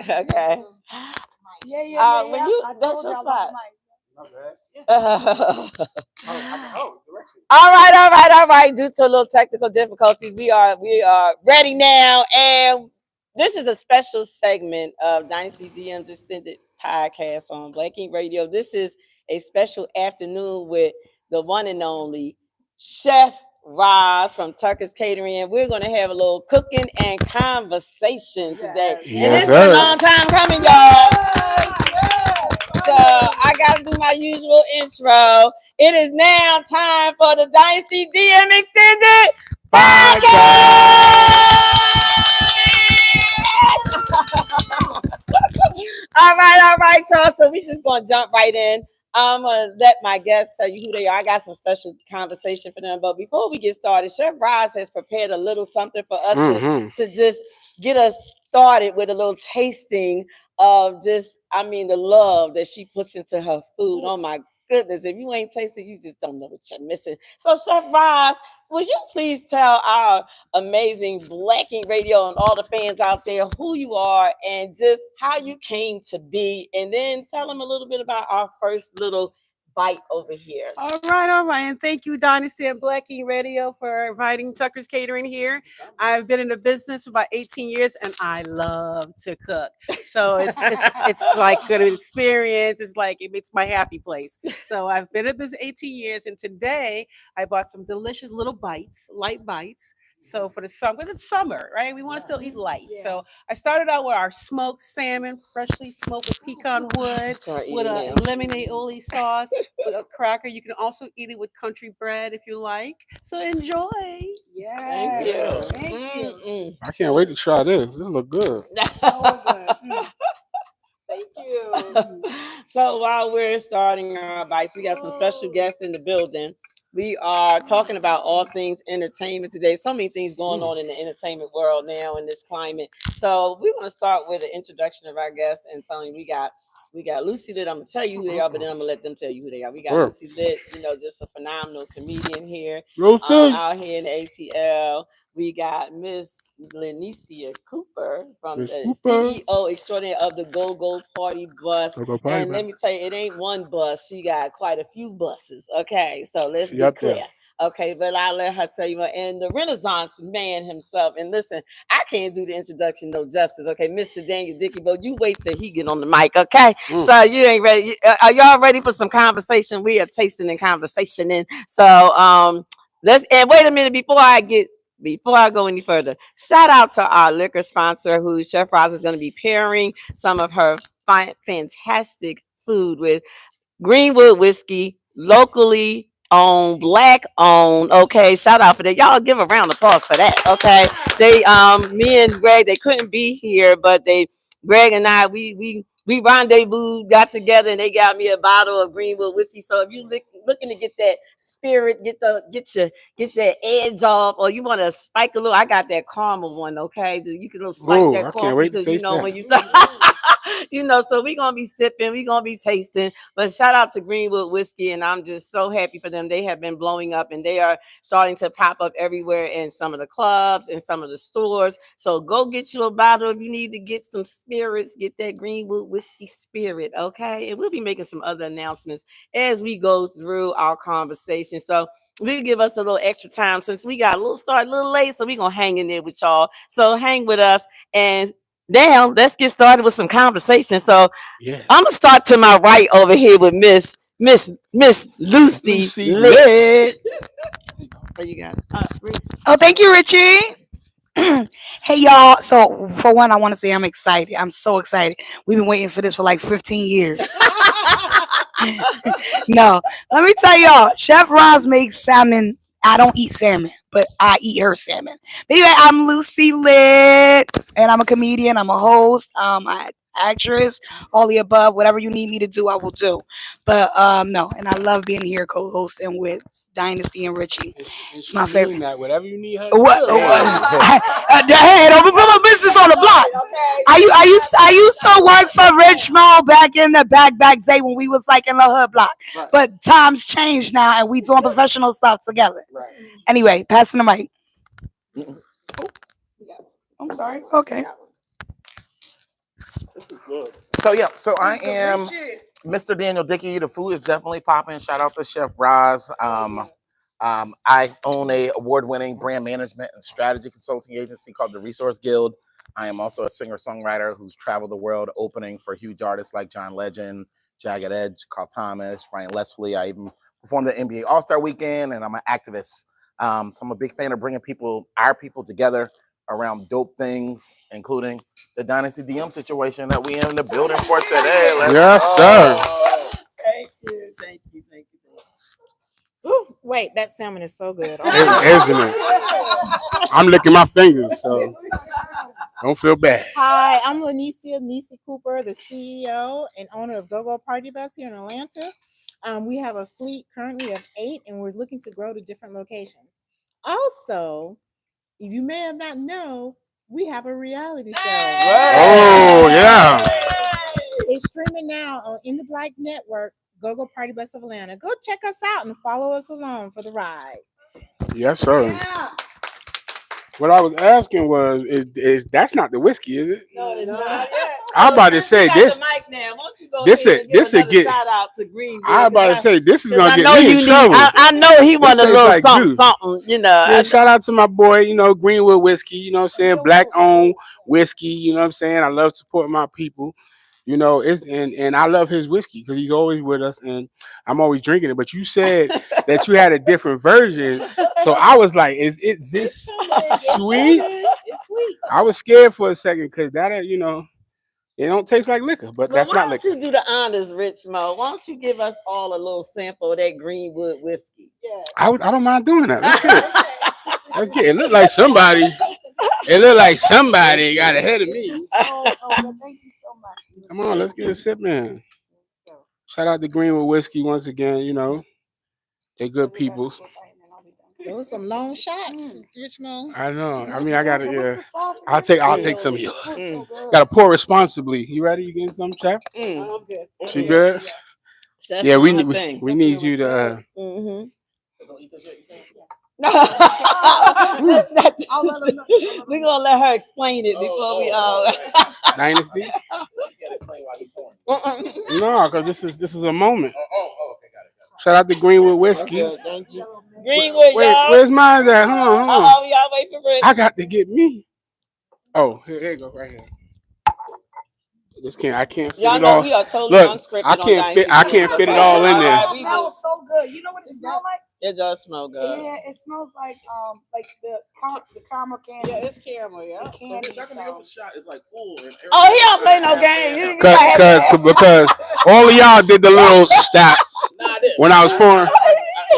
Okay. When you that's your spot. All right. Due to a little technical difficulties, we are ready now, and this is a special segment of Dynasty DM's extended podcast on Black Ink Radio. This is a special afternoon with the one and only Chef Roz from Tucker's Catering, and we're going to have a little cooking and conversation today. And Yes, it's been a sir. long time coming, y'all. So I gotta do my usual intro. It is now time for the Dynasty DM Extended Podcast. All right, y'all. So we just gonna jump right in. I'm gonna let my guests tell you who they are. I got some special conversation for them. But before we get started, Chef Roz has prepared a little something for us to just get us started with a little tasting of just, the love that she puts into her food. Oh my goodness. If you ain't tasted, you just don't know what you're missing. So Chef Roz, would you please tell our amazing Black Ink Radio and all the fans out there who you are and just how you came to be, and then tell them a little bit about our first little bite over here. All right. And thank you, Dynasty and Black Ink Radio, for inviting Tucker's Catering here. I've been in the business for about 18 years, and I love to cook. So it's like good experience. It's like it makes my happy place. So I've been in business 18 years, and today I bought some delicious little bites, light bites. So for the summer, because it's summer, right? We want to still eat light. Yeah. So I started out with our smoked salmon, freshly smoked with pecan wood, with a lemonade aioli sauce, with a cracker. You can also eat it with country bread if you like. So enjoy. Yeah. Thank you. I can't wait to try this. This looks good. So good. Thank you. So while we're starting our bites, we got some special guests in the building. We are talking about all things entertainment today. So many things going on in the entertainment world now in this climate. So we want to start with an introduction of our guests and telling you we got Lucy Litt. I'm gonna tell you who they are, but then I'm gonna let them tell you who they are. We got Lucy Litt, just a phenomenal comedian here out here in the ATL. We got Miss Lenicia Cooper from the CEO extraordinary of the Go Party Bus. And let me tell you, it ain't one bus. She got quite a few buses. Okay, so let's be clear. There. Okay, but I'll let her tell you. And the Renaissance man himself. And listen, I can't do the introduction no justice. Okay, Mr. Daniel Dickey, but you wait till he get on the mic. Okay, so you ain't ready. Are y'all ready for some conversation? We are tasting and conversationing. So let's. And wait a minute before I go any further, shout out to our liquor sponsor, who Chef Roz is going to be pairing some of her fantastic food with Greenwood whiskey, locally owned, Black owned. Okay, shout out for that. Y'all give a round of applause for that. Okay, they me and Greg, they couldn't be here, but Greg and I, we rendezvous, got together, and they got me a bottle of Greenwood whiskey. So if you looking to get that spirit, get that edge off, or you want to spike a little, I got that caramel one. Okay, you can spike that caramel because when you start. So we're going to be sipping, we're going to be tasting, but shout out to Greenwood Whiskey, and I'm just so happy for them. They have been blowing up, and they are starting to pop up everywhere in some of the clubs and some of the stores. So go get you a bottle if you need to get some spirits, get that Greenwood Whiskey spirit, okay? And we'll be making some other announcements as we go through our conversation. So we'll give us a little extra time since we got a little late, so we're going to hang in there with y'all. So hang with us, and now let's get started with some conversation. So I'm gonna start to my right over here with Miss Lucy Litt. What you got? Rich. Oh, thank you, Richie. Hey, y'all. So for one, I want to say I'm excited. I'm so excited. We've been waiting for this for like 15 years. No, let me tell y'all, Chef Roz makes salmon. I don't eat salmon, but I eat her salmon. But anyway, I'm Lucy Litt, and I'm a comedian. I'm a host. I'm an actress, all the above. Whatever you need me to do, I will do. But no, and I love being here co-hosting with Dynasty and Richie. And It's she my mean favorite. that. Whatever you need her to What? do. Hey, don't put my business on the block. I used to work for Rich Mo back in the back day when we was like in the hood block. Right. But times changed now, and we doing professional stuff together. Right. Anyway, passing the mic. I'm sorry. Okay. So I am Mr. Daniel Dickey. The food is definitely popping. Shout out to Chef Roz. I own a award-winning brand management and strategy consulting agency called the Resource Guild. I am also a singer-songwriter who's traveled the world opening for huge artists like John Legend, Jagged Edge, Carl Thomas, Ryan Leslie. I even performed at NBA All-Star Weekend, and I'm an activist. So I'm a big fan of bringing our people together around dope things, including the Dynasty DM situation that we in the building for today. Yes, sir. Thank you. Ooh, wait, that salmon is so good. Isn't it? I'm licking my fingers, so don't feel bad. Hi, I'm Lanicia Nisi Cooper, the CEO and owner of Go-Go Party Bus here in Atlanta. We have a fleet currently of 8, and we're looking to grow to different locations. Also, you may have not known, we have a reality show. Oh, yeah. It's streaming now on In the Black Network, Go-Go Party Bus of Atlanta. Go check us out and follow us along for the ride. Yes, sir. Yeah. What I was asking was, is that's not the whiskey, is it? No, it's not yet. I'm about to say this. Mike now. Why don't you go This ahead and give will another get. shout out to Greenwood. I'm about to say this is 'cause gonna I get know me you in trouble. I know he want a tastes little like something, juice. something. You know. Yeah, shout out to my boy, Greenwood Whiskey, you know what I'm saying? Black owned whiskey, you know what I'm saying? I love supporting my people. And I love his whiskey because he's always with us and I'm always drinking it. But you said that you had a different version. So I was like, is it this sweet? It's sweet. I was scared for a second because that, it don't taste like liquor, but that's not liquor. Why don't you do the honors, Rich Mo? Why don't you give us all a little sample of that Greenwood whiskey? Yes. I don't mind doing that. Let's get it. Let's get it. It looked like somebody. It looked like somebody got ahead of me. Thank you so much. Come on, let's get a sip, man. Shout out to Greenwood Whiskey once again. They're good people. Those some long shots, Richmond. I know. I mean, I got it. Yeah, I'll take some of yours. Got to pour responsibly. You ready? You getting some, Chef? I'm good. She good? Chef Yeah, we need you to. No, we're gonna let her explain it before we Dynasty. No, because this is a moment. Okay, got it. Shout out to Greenwood Whiskey. Thank you. Greenwood, Wait, y'all. where's mine at? Hold on. Y'all wait for Rich. I got to get me. Oh, here you go, right here. I can't fit Y'all it know all. we are totally Look, unscripted. I can't fit it all in there. It smells so good. You know what it smells like? It does smell good. Yeah, it smells like the caramel candy. Yeah, it's caramel. Yeah. The candy. Shot is like full. Oh, he don't play no game. Because all of y'all did the little stops when I was pouring.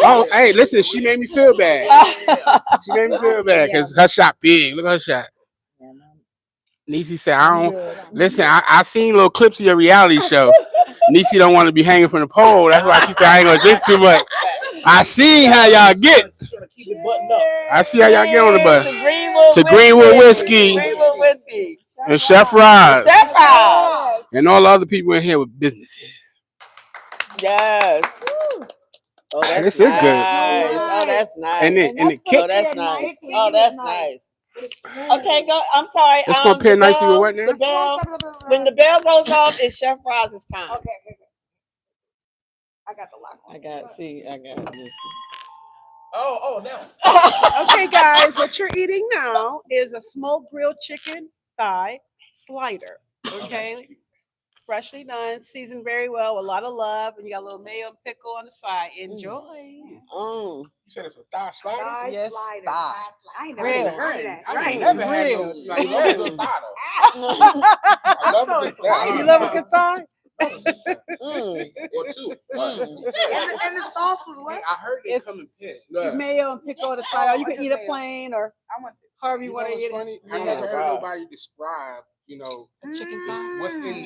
Oh, hey, listen, she made me feel bad. She made me feel bad because her shot big. Look at her shot. Nisi said, I seen little clips of your reality show. Nisi don't want to be hanging from the pole. That's why she said, I ain't going to drink too much. I see how y'all get. I see how y'all get on the bus. To Greenwood Whiskey. And Chef Roz. And all the other people in here with businesses. Yes. Oh, that's this nice. is good. Oh, that's nice. And the kick. Oh, that's nice. Oh, that's nice. Okay, go. I'm sorry. It's gonna pair nicely with what now? The bell. When the bell goes off, it's Chef Roz's time. Okay. I got the lock on. I got this. Oh, no. Okay, guys, what you're eating now is a smoked grilled chicken thigh slider. Okay. Freshly done, seasoned very well, with a lot of love, and you got a little mayo and pickle on the side. Enjoy. You said it's a thigh slider? Yes, Slider. thigh. I ain't never Grilled. even heard of that. I ain't never had no like Grilled. thigh though. I love a good thigh. You love a good thigh? Or two. And the sauce was what? I heard they come in pairs. Mayo and pickle on the side. Or you can eat it plain or I want however you want to eat funny? it. I never heard nobody describe you know, A chicken thigh.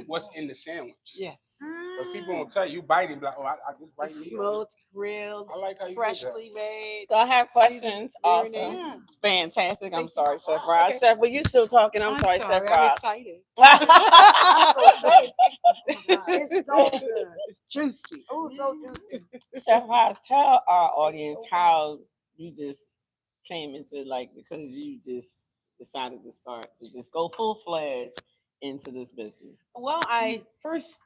what's in the sandwich. Yes. But people won't tell you. You bite it, like, oh, I just bite It's meat. smoked, grilled, I like how you freshly made. So I have questions also. marinated. Fantastic. I'm sorry, Chef Oh, Roz. okay. Chef, were you still talking? I'm sorry, Chef I'm Roz. excited. It's so good. It's juicy. Oh, so juicy. Chef Roz, tell our audience how you just came into because you just decided to just go full fledged into this business. Well, I first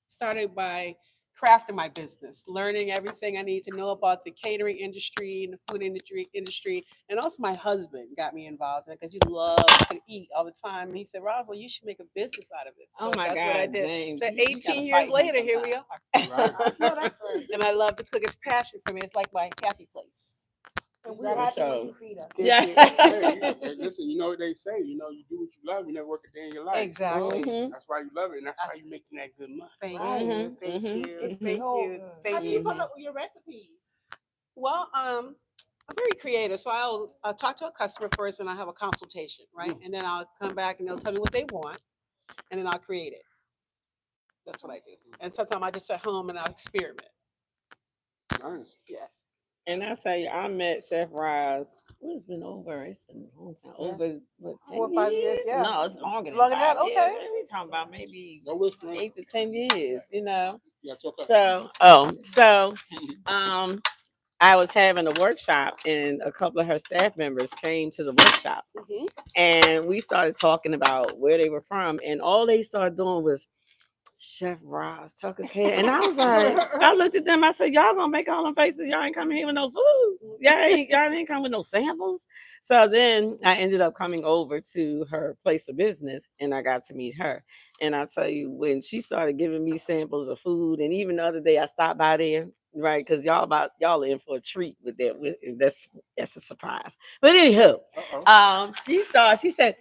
started by crafting my business, learning everything I need to know about the catering industry and the food industry, and also my husband got me involved in it because he loves to eat all the time. And he said, "Rosalind, you should make a business out of it." So Oh my that's God, what I did. James, So you gotta 18 fight years him later, here we are. sometime. No, that's right. And I love to cook. It's passion for me. It's like my happy place. And we're For happy sure. when you feed us. Good Yeah. shit. Hey, listen, you know what they say. You know, you do what you love. You never work a day in your life. Exactly. Mhm. That's why you love it, and that's why you're making that good money. Thank Right. you. Thank Mhm. you. It's Thank so you. good. Thank How do you. you come up with your recipes? Well, I'm very creative, so I'll talk to a customer first, and I have a consultation, right? And then I'll come back, and they'll tell me what they want, and then I'll create it. That's what I do. And sometimes I just sit home and I'll experiment. Nice. Yeah. And I tell you, I met Chef Roz. It's been a long time. Yeah. Over what, 10 4 or 5 years, yeah. No, it's longer than Longer than 5 that? years. Okay. We're talking about maybe No whispering. 8 to 10 years, you know. Yeah, talk up. So I was having a workshop, and a couple of her staff members came to the workshop, Mhm. and we started talking about where they were from, and all they started doing was Chef Ross Tucker's head. And I was like, I looked at them, I said, y'all gonna make all them faces, y'all ain't coming here with no food. Y'all ain't coming with no samples. So then I ended up coming over to her place of business, and I got to meet her. And I tell you, when she started giving me samples of food, and even the other day I stopped by there, right? Because y'all are in for a treat with that. That's a surprise. But anywho, she said,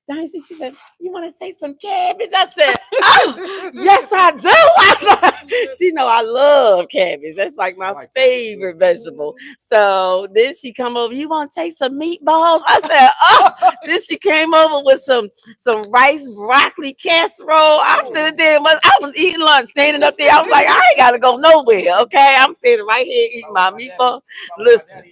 Dynasty, she said, you want to take some cabbage? I said, oh, yes, I do. I said, she know I love cabbage. That's like my favorite vegetable. So then she come over, you want to take some meatballs? I said, oh. Then she came over with some rice, broccoli, casserole. I stood there, I was eating lunch, standing up there. I was like, I ain't got to go nowhere, okay? I'm standing right here eating my meatball. Listen.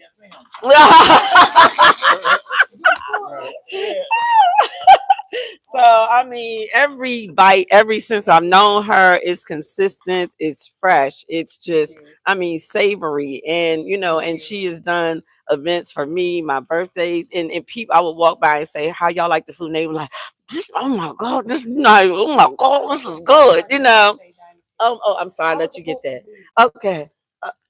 So I mean, every bite, every since I've known her, is consistent. It's fresh. It's just, I mean, savory, and and she has done events for me, my birthday, and people. I would walk by and say, "How y'all like the food?" And they were like, "This, oh my god, this nice. Oh my god, this is good." Oh, I'm sorry, I let you get that. Okay.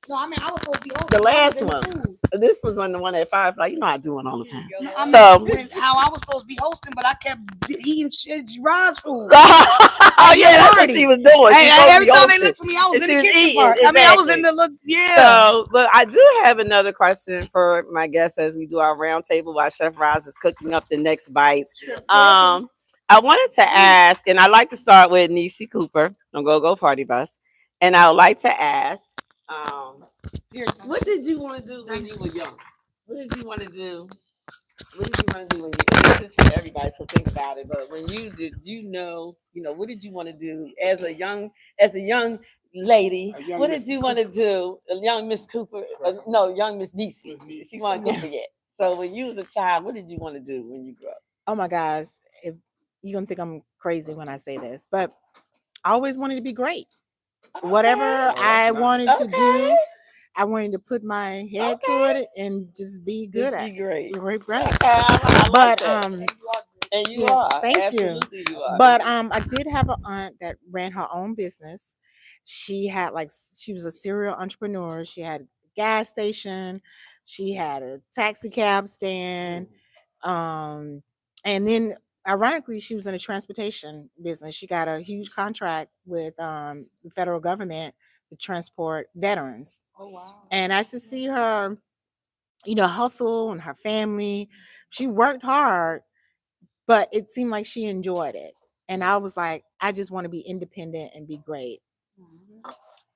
No, I mean, I was supposed to be hosting. The last one. This was the one at Firefly. You know I do one all the time. I mean, how I was supposed to be hosting, but I kept eating Rod's food. Oh yeah, that's what she was doing. Every time they looked for me, I was in the kitchen part. Exactly. I mean, I was in the look. Yeah. So, but I do have another question for my guests as we do our round table while Chef Roz is cooking up the next bites. I wanted to ask, and I like to start with Nisi Cooper on Go Party Bus, and I would like to ask. What did you want to do when you were young? What did you want to do? What did you want to do when this is for everybody, so think about it. But when you did, what did you want to do as a young lady? What did you want to do? A young Miss Cooper, young Miss Nisi. She wasn't Cooper yet. So when you was a child, what did you want to do when you grew up? Oh my gosh, if you're gonna think I'm crazy when I say this, but I always wanted to be great. Whatever I wanted to do, I wanted to put my head to it and just be good at. Be great. Great. But and you are. Thank Absolutely you. You are. But I did have an aunt that ran her own business. She was a serial entrepreneur. She had a gas station. She had a taxi cab stand. And then ironically, she was in a transportation business. She got a huge contract with the federal government to transport veterans. Oh wow. And I used to see her, hustle, and her family. She worked hard, but it seemed like she enjoyed it. And I was like, I just want to be independent and be great.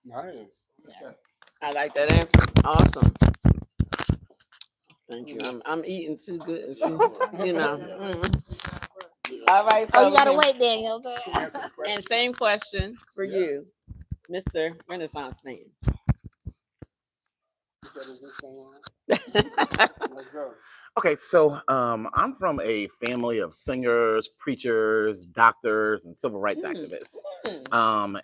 Nice. Yeah. I like that answer. Awesome. Thank you. I'm eating too good. All right. Oh, So you gotta wait, Daniel. And same question for you, Mr. Renaissance Man. Okay, so I'm from a family of singers, preachers, doctors, and civil rights activists.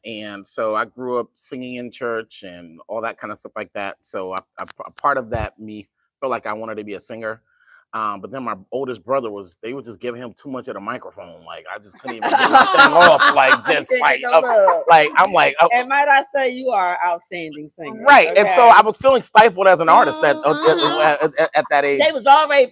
And so I grew up singing in church and all that kind of stuff like that. So a part of that me felt like I wanted to be a singer. But then my oldest brother they were just giving him too much of the microphone. Like I just couldn't even get this thing off. Like just like I'm like. And might I say, you are an outstanding singer, right? Okay? And so I was feeling stifled as an artist at that age. They was already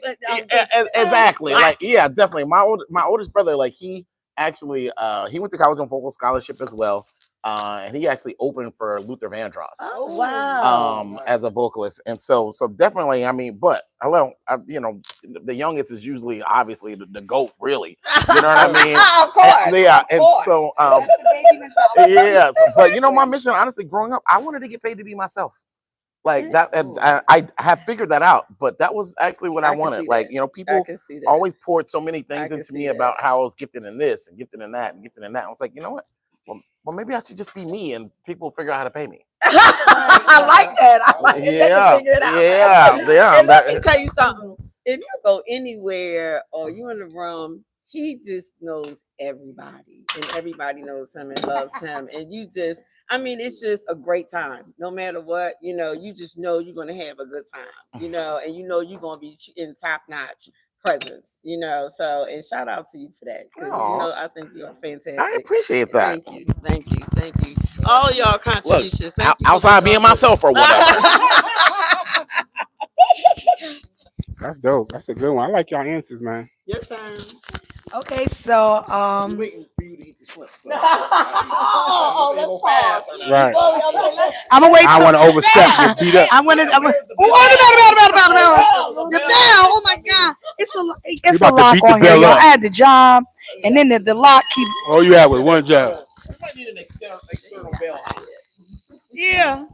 exactly. Like yeah, definitely. My oldest brother, like he actually he went to college on vocal scholarship as well. And he actually opened for Luther Vandross. Oh, wow. As a vocalist, and so definitely, I mean, but you know, the youngest is usually obviously the GOAT, really. You know what I mean? Of course. Yeah, and so yeah, but you know, my mission, honestly, growing up, I wanted to get paid to be myself. Like that, and I have figured that out, but that was actually what I wanted. Like, you know, people always poured so many things into me about how I was gifted in this and gifted in that and gifted in that. I was like, you know what? Well, maybe I should just be me, and people figure out how to pay me. I like that. I like yeah. And let me tell you something. If you go anywhere or you're in the room, he just knows everybody, and everybody knows him and loves him. And you just, I mean, it's just a great time. No matter what, you know, you just know you're going to have a good time, you know, and you know you're going to be in top notch presence, you know. So, and shout out to you for that, because you know I think you're fantastic. I appreciate that. Thank you. All y'all contributions. Look, outside being myself or whatever. That's dope. That's a good one. I like y'all answers, man. Your turn. Okay, so waiting for you to eat the shrimp. So Let's pause. Right. I'm gonna wait. I want to overstep and get beat up. I'm gonna. The bell. Oh my God! It's a lock on here, y'all. I had the job, and then the lock keep. All you had was one job. We might need an external bell. Yeah.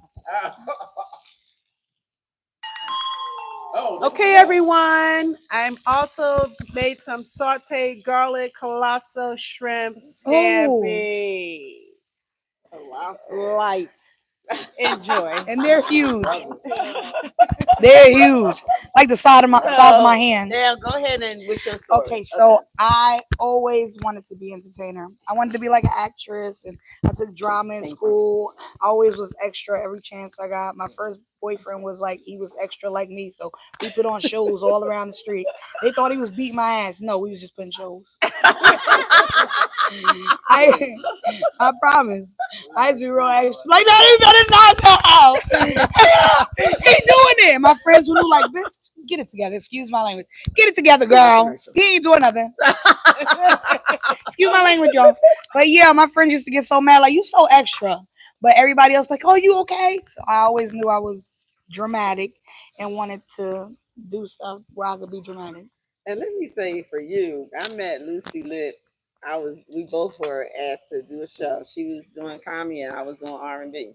Okay, everyone. I'm also made some sauteed garlic colossal shrimp scampi. Light. Enjoy. And they're huge. They're huge, like the size of my hand. Yeah, go ahead and with your story. Okay, so I always wanted to be an entertainer. I wanted to be like an actress, and I took drama in school. I always was extra every chance I got. My first boyfriend was like, he was extra like me, so we put on shows all around the street. They thought he was beating my ass. No, we was just putting shows. I promise. I used to be real extra. Like, no, you better not now. He doing it. My friends who knew, like, bitch, get it together. Excuse my language. Get it together, girl. He ain't doing nothing. Excuse my language, y'all. But yeah, my friends used to get so mad, like, you so extra. But everybody else like, oh, you okay? So I always knew I was dramatic and wanted to do stuff where I could be dramatic. And let me say for you, I met Lucy Litt. We both were asked to do a show. She was doing comedy and I was doing R&B.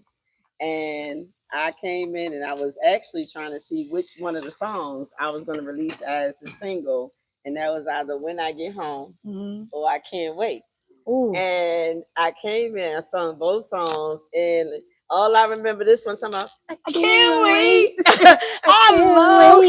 And I came in and I was actually trying to see which one of the songs I was going to release as the single. And that was either When I Get Home or I Can't Wait. Ooh. And I came in, I sung both songs, and all I remember this one time about, I can't wait. I love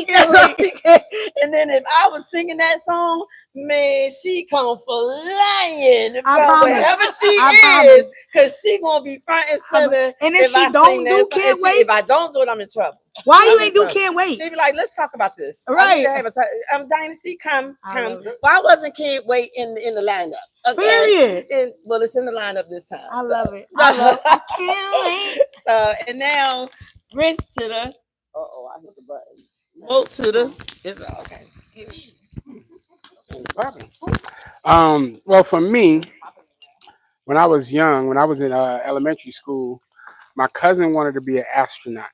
it. And then if I was singing that song, man, she come flying from wherever she is, because she gonna be front and center. And if she don't do Can't Wait, if I don't do it, I'm in trouble. Why you ain't do Can't Wait? She be like, let's talk about this. Right. Dynasty, come. Why wasn't Can't Wait in the lineup? Okay. Period. Well, it's in the lineup this time. I love it. I can't wait. And now, Rich to the. I hit the button. Vote to the. It's okay. Well, for me, when I was young, when I was in elementary school, my cousin wanted to be an astronaut.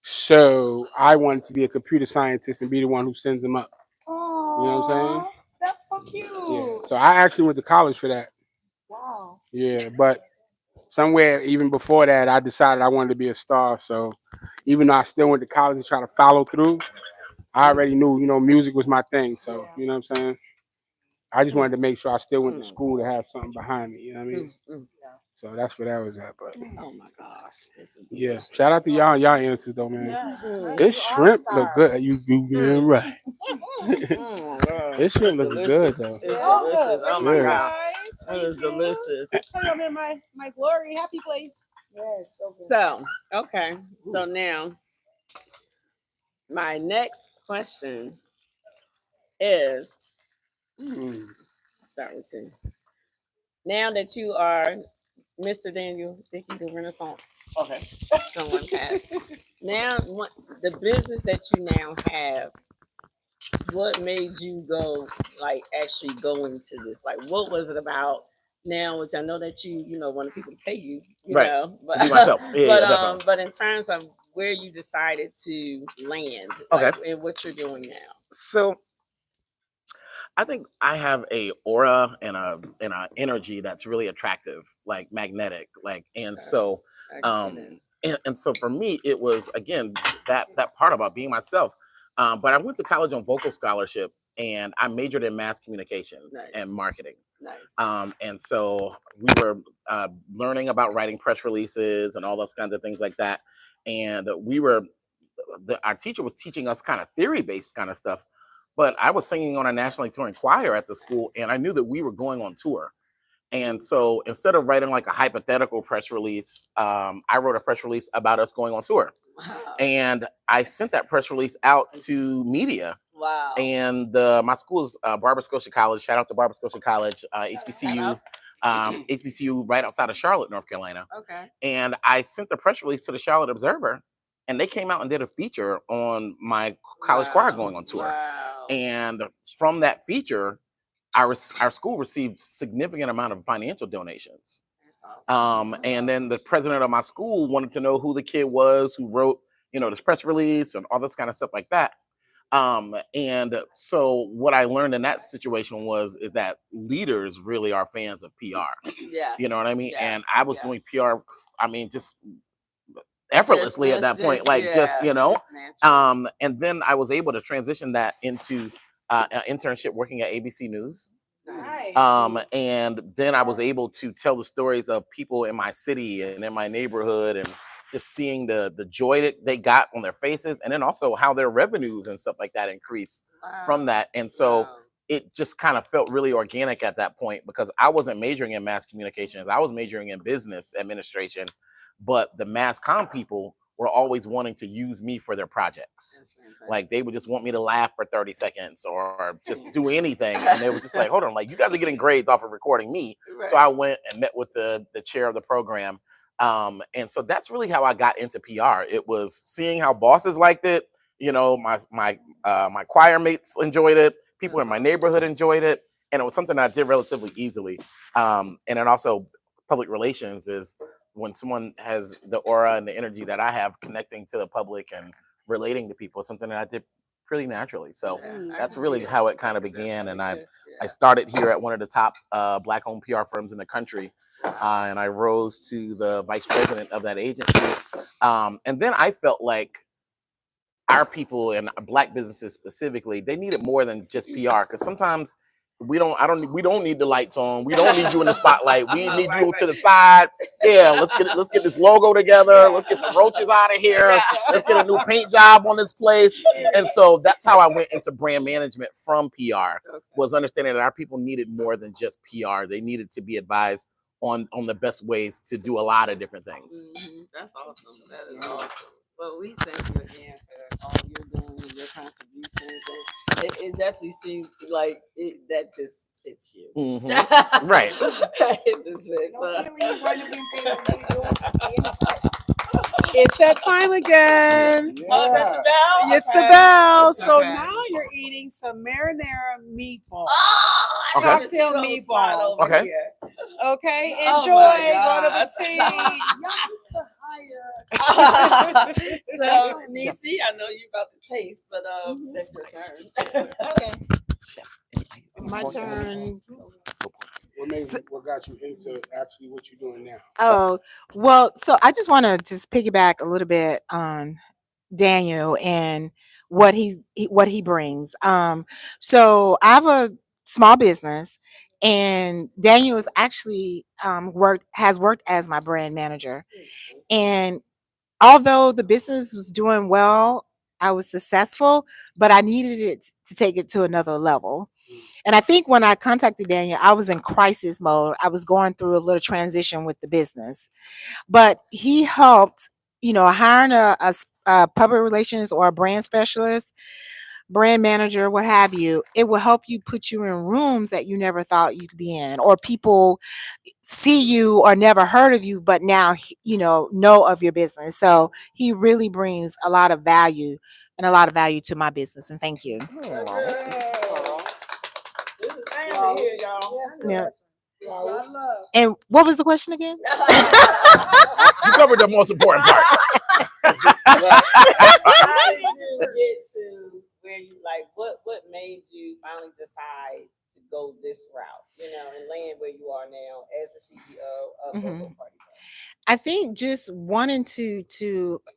So I wanted to be a computer scientist and be the one who sends them up. Oh, you know what I'm saying? That's so cute. Yeah. So I actually went to college for that. Wow. Yeah, but somewhere even before that, I decided I wanted to be a star. So even though I still went to college and try to follow through, I already knew, music was my thing. So, you know what I'm saying? I just wanted to make sure I still went to school to have something behind me. You know what I mean? So that's where that was at. But Oh my gosh. yeah, shout out to y'all and y'all answers though, man. This shrimp look good. You getting right. This shrimp looks good though. It's delicious. Oh my Good. god. It is delicious. I'm in my glory, happy place. Yes. So, okay. So now my next question is start with you. Now that you are Mr. Daniel Dickey, the Renaissance. Okay. Someone has. Now, the business that you now have, what made you go, like, actually go into this? Like, what was it about now, which I know that you want people to pay you, Right. know, but, To be myself. Yeah, definitely. But in terms of where you decided to land, Okay. like, and what you're doing now. So I think I have a aura and a energy that's really attractive, like magnetic, like, and so and so for me it was again that part about being myself. But I went to college on vocal scholarship and I majored in mass communications and marketing. Nice. And so we were learning about writing press releases and all those kinds of things like that. And we were our teacher was teaching us kind of theory-based kind of stuff. But I was singing on a nationally touring choir at the school, and I knew that we were going on tour. And so instead of writing like a hypothetical press release, I wrote a press release about us going on tour. Wow. And I sent that press release out to media. Wow. And my school is Barbara Scotia College. Shout out to Barbara Scotia College, HBCU. HBCU right outside of Charlotte, North Carolina. Okay. And I sent the press release to the Charlotte Observer, and they came out and did a feature on my college choir going on tour. Wow. And from that feature, our school received significant amount of financial donations. That's awesome. And then the president of my school wanted to know who the kid was who wrote, this press release and all this kind of stuff like that. And so what I learned in that situation is that leaders really are fans of PR. Yeah. You know what I mean? Yeah. And I was doing PR, just effortlessly at that point, and then I was able to transition that into an internship working at ABC News. Nice. And then I was able to tell the stories of people in my city and in my neighborhood and just seeing the joy that they got on their faces, and then also how their revenues and stuff like that increased from that. And so it just kind of felt really organic at that point because I wasn't majoring in mass communications. I was majoring in business administration, but the mass comm people were always wanting to use me for their projects. Like they would just want me to laugh for 30 seconds or just do anything. And they were just like, hold on, like you guys are getting grades off of recording me. Right. So I went and met with the chair of the program. And so that's really how I got into PR. It was seeing how bosses liked it. My choir mates enjoyed it. People in my neighborhood enjoyed it. And it was something I did relatively easily. And then also public relations is when someone has the aura and the energy that I have connecting to the public and relating to people, something that I did pretty naturally. So that's really how it kind of began. And I started here at one of the top Black-owned PR firms in the country. And I rose to the vice president of that agency. And then I felt like our people and Black businesses specifically, they needed more than just PR. Because sometimes we don't need the lights on. We don't need you in the spotlight. We need you to the side. Yeah, let's get this logo together. Let's get the roaches out of here. Let's get a new paint job on this place. And so that's how I went into brand management from PR, was understanding that our people needed more than just PR. They needed to be advised on the best ways to do a lot of different things. Mm-hmm. That's awesome. That is awesome. Well, we thank you again for all you're doing and your contributions. And it definitely seems like that just fits you. Mm-hmm. Right. It just fits. It's that time again. Yeah. Oh, that's the bell? It's the bell. So now you're eating some marinara meatballs. Oh, cocktail meatballs. Okay. Okay. Oh Enjoy. Go to the tea. So, Nisi, I know you're about to taste, but that's your turn. Okay. My turn. What got you into actually what you're doing now? Oh, well, so I just want to just piggyback a little bit on Daniel and what he brings. So I have a small business, and Daniel is actually has worked as my brand manager. And although the business was doing well, I was successful, but I needed it to take it to another level. And I think when I contacted Daniel, I was in crisis mode. I was going through a little transition with the business, but he helped, hiring a public relations or a brand specialist, brand manager, what have you. It will help you put you in rooms that you never thought you could be in, or people see you or never heard of you, but now, know of your business. So he really brings a lot of value to my business. And thank you. Here, y'all. Yeah. And what was the question again? You covered the most important part. How did you get to where you what made you finally decide to go this route, and land where you are now as the CEO of Go-Go Party Bus? I think just wanting to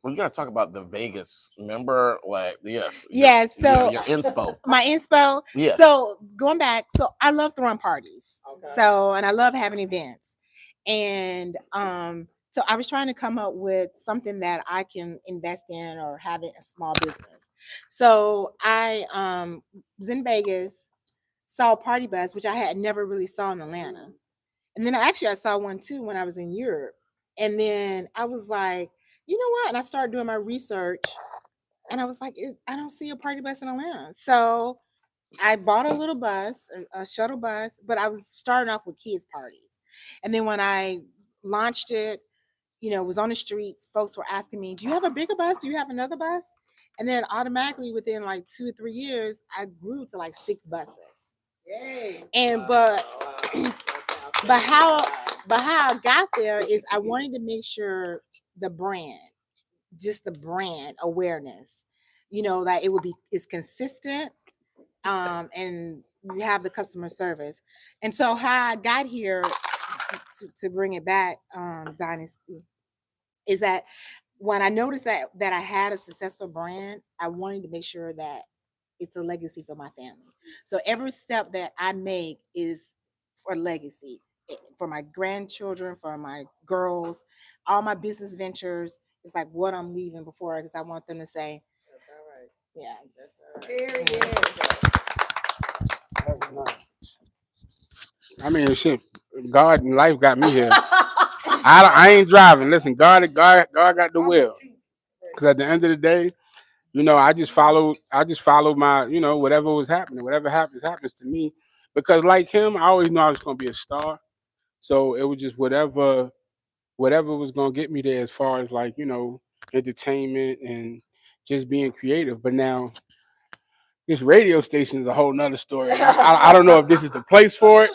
We gotta talk about the Vegas. Remember, yes. Yeah, so your inspo. my inspo. Yes. So going back, so I love throwing parties. Okay. So, and I love having events. And so I was trying to come up with something that I can invest in or have it a small business. So I was in Vegas, saw a party bus, which I had never really saw in Atlanta. And then I saw one too when I was in Europe. And then I was like, you know what? And I started doing my research, and I was like, I don't see a party bus in Atlanta. So I bought a little bus, a shuttle bus, but I was starting off with kids' parties. And then when I launched it, was on the streets, folks were asking me, do you have a bigger bus? Do you have another bus? And then automatically within 2 or 3 years, I grew to 6 buses. Yay. And but how I got there is I wanted to make sure the brand awareness, that it's consistent, and you have the customer service. And so how I got here to bring it back, Dynasty, is that when I noticed that I had a successful brand, I wanted to make sure that it's a legacy for my family. So every step that I make is for legacy, for my grandchildren, for my girls, all my business ventures. It's like what I'm leaving before, because I want them to say, that's all right. Yeah. That's all right. I mean, shit. God and life got me here. I ain't driving. Listen, God got the wheel. Because at the end of the day, I just followed my, whatever was happening. Whatever happens to me. Because like him, I always knew I was gonna be a star. So it was just whatever was gonna get me there, as far as entertainment and just being creative. But now this radio station is a whole nother story. I don't know if this is the place for it,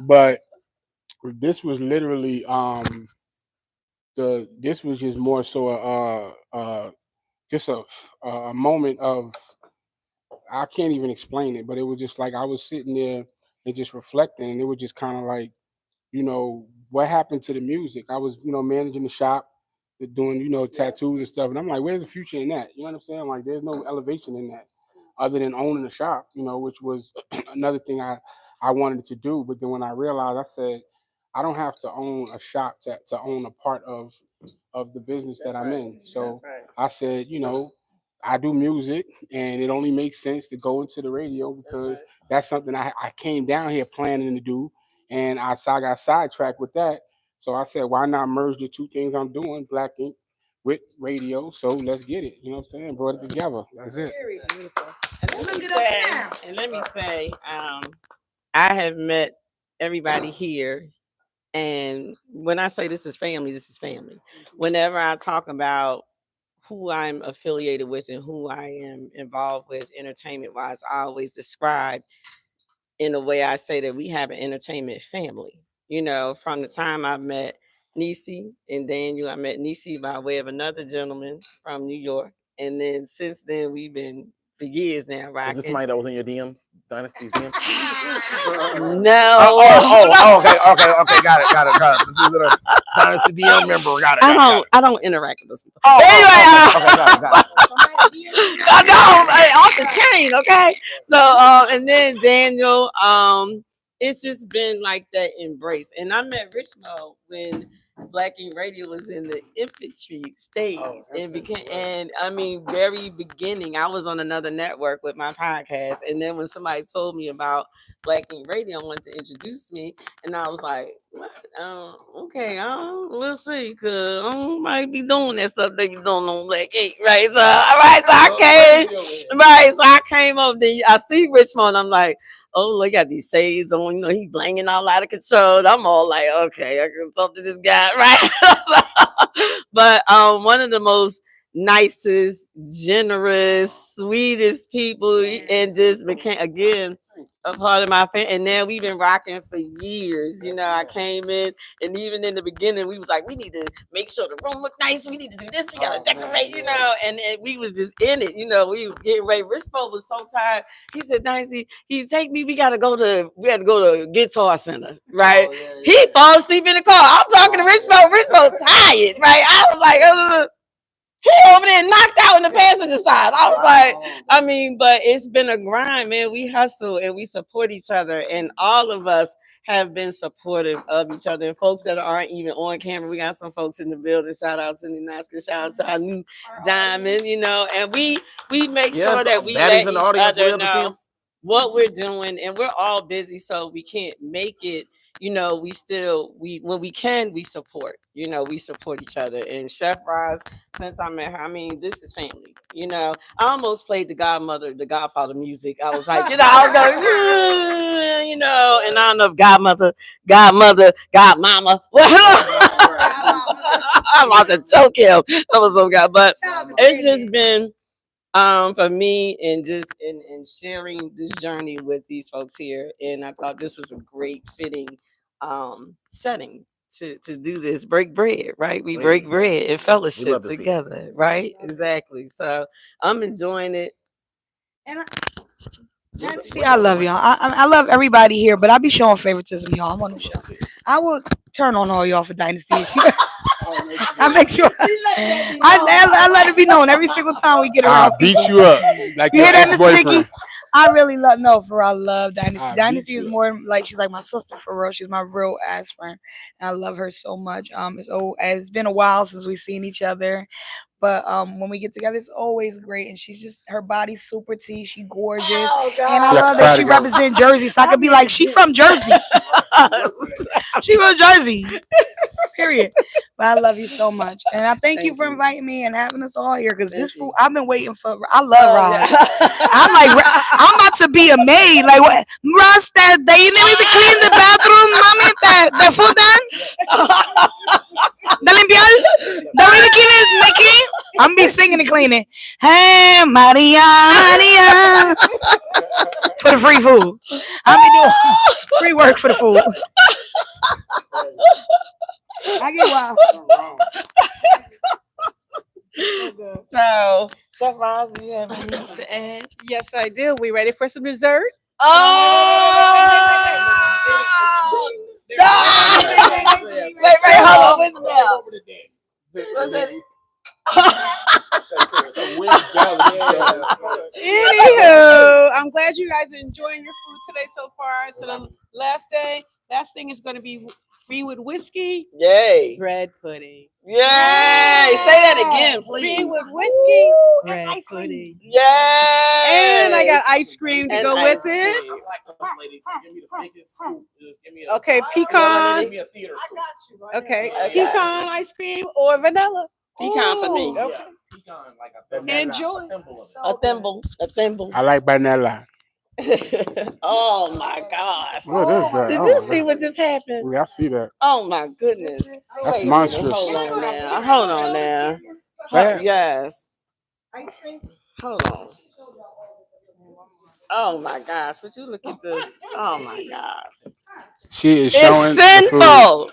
but this was literally this was just more so just a moment of, I can't even explain it, but it was just like I was sitting there and just reflecting, and it was just kind of like, what happened to the music? I was, managing the shop, doing, tattoos and stuff. And I'm like, where's the future in that? You know what I'm saying? Like, there's no elevation in that other than owning the shop, which was another thing I wanted to do. But then when I realized, I said, I don't have to own a shop to own a part of the business that I'm in. So I said, I do music, and it only makes sense to go into the radio, because that's something I came down here planning to do. And I got sidetracked with that. So I said, why not merge the two things I'm doing, Black Ink with radio? So let's get it. You know what I'm saying? Brought it together. That's it. And let me say, I have met everybody here. And when I say this is family, this is family. Whenever I talk about who I'm affiliated with and who I am involved with entertainment wise, I always describe in a way I say that we have an entertainment family. From the time I met Nisi and Daniel, I met Nisi by way of another gentleman from New York. And then since then, we've been for years now. Is this somebody that was in your DMs? Dynasty's DMs? No. Okay. Got it. This is a Dynasty DM member. Got it. I don't interact with those people. Okay, got it. I don't. Off the chain. clean, okay? So and then Daniel, it's just been like that embrace. And I met Richmo when Black Ink Radio was in the infantry stage and became, and I mean very beginning. I was on another network with my podcast, and then when somebody told me about Black Ink Radio, wanted to introduce me, and I was like, what? Okay, we'll see, cause I might be doing that stuff they be doing on Black Ink, right? So all right, so I came up. Then I see Richmond, I'm like, oh, look, got these shades on. You know, he blinging all out of control. I'm all like, okay, I can talk to this guy, right? But one of the most nicest, generous, sweetest people, and just became again a part of my family. And now we've been rocking for years. You know, I came in, and even in the beginning, we was like, we need to make sure the room look nice. We need to do this. We gotta decorate, you know. And we was just in it. You know, we was getting ready. Richmo was so tired. He said, Dynasty, he take me. We had to go to Guitar Center, right? He fall asleep in the car. I'm talking to Richmo. Richmo tired, right? I was like, he over there knocked out in the passenger side. I was like, I mean, but it's been a grind, man. We hustle and we support each other, and all of us have been supportive of each other. And folks that aren't even on camera, we got some folks in the building. Shout out to Nenaska, shout out to our new Diamond, you know, and we make sure that we let each other know what we're doing, and we're all busy, so we can't make it. You know, we when we can, we support. You know, we support each other. And Chef Roz, since I met her, I mean, this is family. You know, I almost played the Godfather music. I was like, you know, I was going, you know, and I don't know if Godmother, Godmama. I'm about to choke him. That was so good, but it's just been for me and just in sharing this journey with these folks here, and I thought this was a great fitting setting to do this, break bread, right? We break bread and fellowship together, right? Exactly. So I'm enjoying it. And see, I love y'all. I love everybody here, but I be showing favoritism, y'all. I'm on the show. I will turn on all y'all for Dynasty. I make sure I let it be known every single time we get around. I'll beat you up. Like you hear that, Mr. Mickey? I really love Dynasty. Dynasty is more like she's like my sister for real. She's my real ass friend, and I love her so much. It's been a while since we've seen each other. But when we get together, it's always great. And she's just, her body's super T. She gorgeous. Oh, and I love that she represents Jersey. So I could be like, she from Jersey. She from Jersey. Period. But I love you so much. And I thank you for inviting me and having us all here. Because this food, I've been waiting for. I love Roz. I'm like, I'm about to be a maid. Like, what? Roz, that you need me to clean the bathroom, mommy? The food done? ¿De limpiar? ¿De making? I'm be singing and cleaning. Hey, Maria, Maria. For the free food. I'll be doing free work for the food. I get wild. So, Chef Roz, do you have anything to add? Yes, I do. We ready for some dessert? Oh! Wait, hold on. Where's the bell? What's it? Anywho, I'm glad you guys are enjoying your food today so far. So the last thing is going to be free with whiskey. Yay. Bread pudding. Yay. Say that again, please. Free with whiskey. Bread pudding. Yay. And I got ice cream to go with it. I like those ladies. So give me the biggest scoop. Just give me a, Okay, pecan. give me a theater scoop. Okay, pecan ice cream or vanilla. Pecan for me. Okay. Pecan, like a Enjoy. A thimble. I like vanilla. Oh my gosh. What is that? Did you see what just happened? Yeah, I see that. Oh my goodness. That's Wait a minute. monstrous. Hold on now. That- Yes. Hold on. Oh my gosh. Would you look at this? Oh my gosh. She is showing. It's sinful.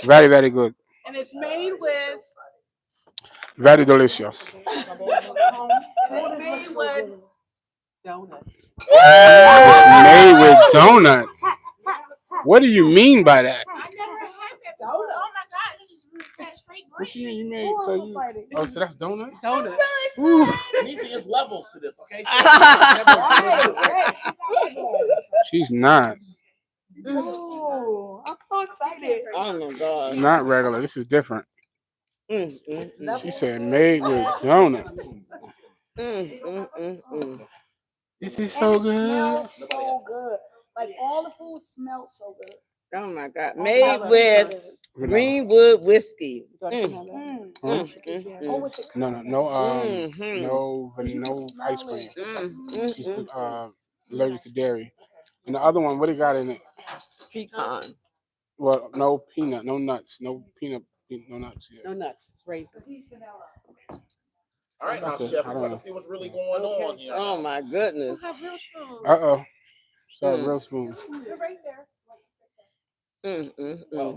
Very, very good. And it's made with. Very delicious. It's made with donuts. It's made with donuts. What do you mean by that? I never had that. Oh my God. What you mean? You made Ooh, I'm so so you? excited. Oh, so that's donuts. Donuts. Ooh. Niecy, it's levels to this, okay? She's not Ooh, I'm so excited. Oh my god. not regular. This is different. She said made with donuts. This is so And it good. smells so good. Like all the food smells so good. Oh my god. Oh, Made vanilla. with Vanilla. Greenwood whiskey. Huh? Oh, with the No, cream. no ice cream. She's Mm. allergic to dairy. And the other one, what it got in it? Pecan. Well, no peanut, no nuts, no peanut, no nuts. Yeah. No nuts. It's raisin. All right, now, Okay, Chef, I we're don't going know. to see what's really going on here. Oh my goodness. Real spoon. Uh-oh. Sorry, Mm. real spoon. They're right there. Oh, so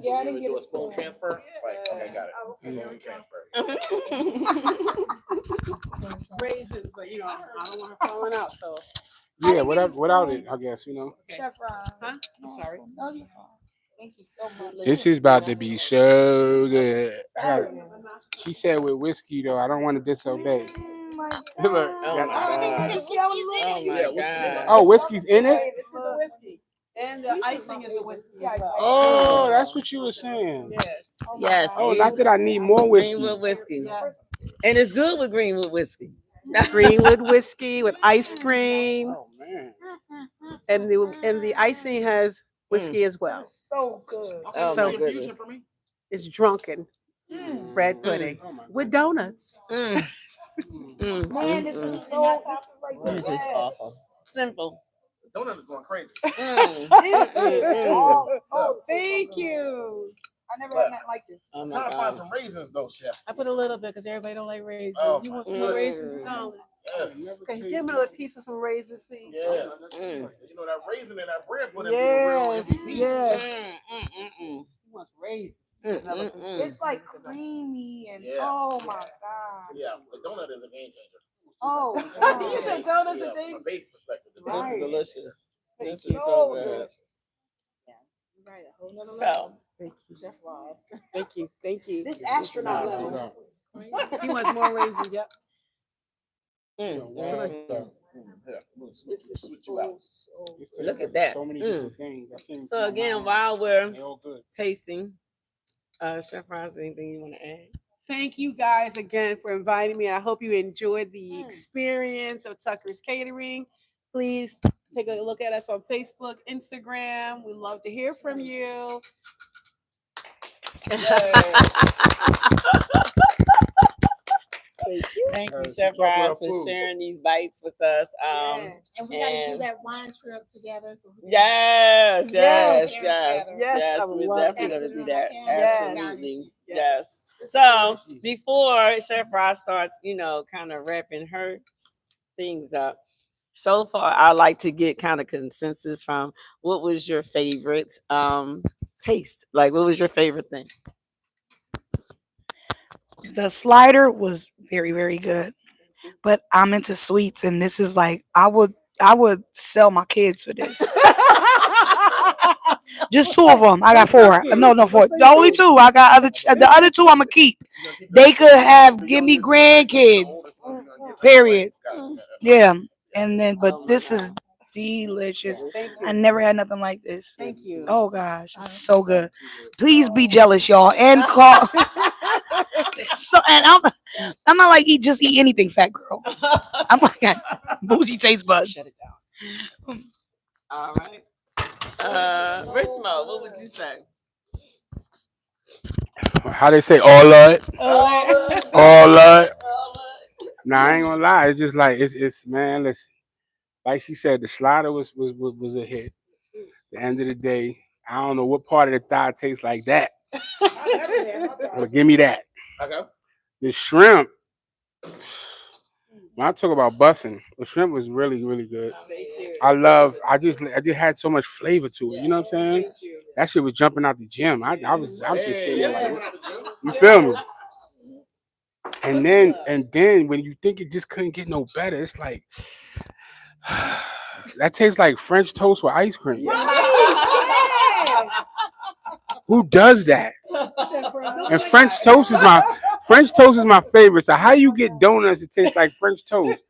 Yeah, I you didn't would get do a a spoon spoon. transfer? Right, okay, got it. Yeah. Spoon transfer. Raisins, but I don't want her falling out. So Yeah, without it, I guess, Chef Ron. Huh? I'm sorry. No, you're fine. Thank you so much. This is about to be so good. She said with whiskey, though, I don't want to disobey. Oh my Look, God. Oh got- my god. You see how it looks? Oh my god. Oh, whiskey's in it? Hey, this is the whiskey. And the icing is the whiskey. as well. Oh, that's what you were saying. Yes. Yes. Oh, not that I need more whiskey. Greenwood whiskey. Yeah. And it's good with Greenwood whiskey. Greenwood whiskey with ice cream, Oh, man. and the icing has whiskey as well. So good. Okay, Oh so my the goodness. infusion for me? It's drunken bread pudding Oh, my with donuts. Man, this is so like This is the best. awful. Simple. The donut is going crazy. This is Oh, thank you. I never had nothing like this. Oh I'm my trying to find god. some raisins, though, Chef. I put a little bit because everybody don't like raisins. Oh, You want my some more God. raisins? Colin? Yes. Okay, give me another piece with some raisins, please. Yes. Mm. You know, that raisin and that bread pudding Yes, be the real MVP. yes. Mm. He wants raisins. It's like creamy and Yes. oh my God. Yeah, the donut is a game changer. Oh, You said God. donuts Yeah, a thing? from a base perspective. The This donut is delicious. This is So so good. good. Right, a whole nother So, level. Thank you, Chef Ross. Thank you, thank you. This astronaut Nice. level. He wants more raisins. Yep. Yeah, we'll switch you out. Look at that. So many different things. I can't So put my again, mind while on it. we're They all good. tasting, Chef Ross, anything you want to add? Thank you guys again for inviting me. I hope you enjoyed the experience of Tucker's Catering. Please take a look at us on Facebook, Instagram. We love to hear from you. Thank you, She Chef talk with her Ross, for food. sharing these bites with us. Yes. And we got to do And- that wine trip together. So we can- Yes, yes, Yes. yes, Yes, I would We're love definitely to. going to do that. Yes. Absolutely. Yes. Yes. So before Chef Ross starts, kind of wrapping her things up, so far I like to get kind of consensus from what was your favorite taste? Like, what was your favorite thing? The slider was very, very good. But I'm into sweets, and this is like I would sell my kids for this. Just two of them. I got four. No, four. The only two. I got the other two. I'ma keep. They could give me grandkids. Period. Yeah. And then, but this is delicious. Thank I you. never had nothing like this. Thank you. Oh gosh, it's so good. Please be jealous, y'all, and call. So, and I'm not like eat anything, fat girl. I'm like bougie taste buds. Shut it down. All right. Richmo, what would you say? How they say all love? All love. Nah, I ain't gonna lie. It's just like it's man. Listen, like she said, the slider was a hit. At the end of the day, I don't know what part of the thigh tastes like that, but give me that. Okay. The shrimp. When I talk about busing, the shrimp was really, really good. I just had so much flavor to it. You know what I'm saying? That shit was jumping out the gym. I'm just sitting there like, you feel me? And then when you think it just couldn't get no better, it's like that tastes like French toast with ice cream. Who does that? Chef And French toast is my favorite. So how you get donuts that taste like French toast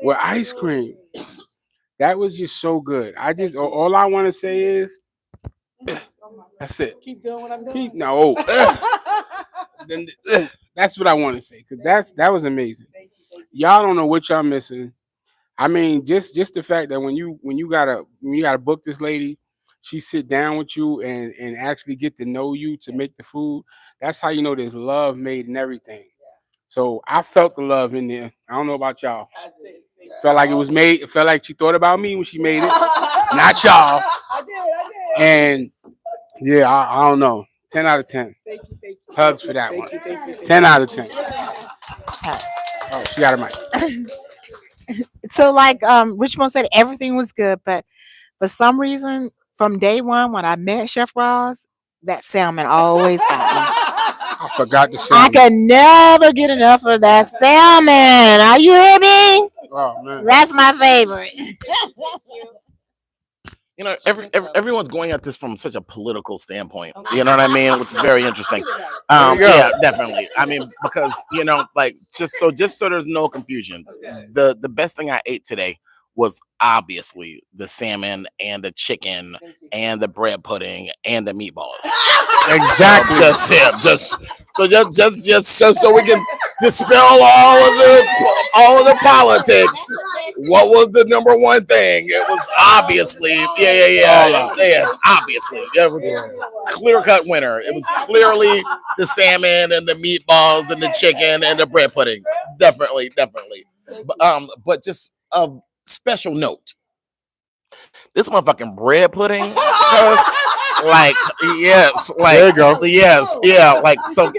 with ice cream? That was just so good. All I want to say is that's it. Keep doing what I'm doing. No. That's what I want to say because that was amazing. Y'all don't know what y'all missing. I mean, just the fact that when you gotta book this lady, she sit down with you and actually get to know you to make the food. That's how you know there's love made in everything. So I felt the love in there. I don't know about y'all. Felt like it was made. It felt like she thought about me when she made it, not y'all. I did. And yeah, I don't know. 10 out of 10. Thank you. Hugs for that Thank one. you. 10 out of 10. Oh, she got a mic. So like Richmond said, everything was good, but for some reason, from day one when I met Chef Ross, that salmon always got me. I forgot the I salmon. could never get enough of that salmon. Are you hear me? Oh man. That's my favorite. You know, everyone's going at this from such a political standpoint. You know what I mean? Which is very interesting. There you go. Yeah, definitely. I mean, because like just so there's no confusion. The best thing I ate today was obviously the salmon and the chicken and the bread pudding and the meatballs. Exactly. Just so we can dispel all of the politics. What was the number one thing? It was obviously, yes, obviously. It was clear-cut winner. It was clearly the salmon and the meatballs and the chicken and the bread pudding. Definitely. But just a special note. This motherfucking bread pudding, there you go. Yes, yeah, like so.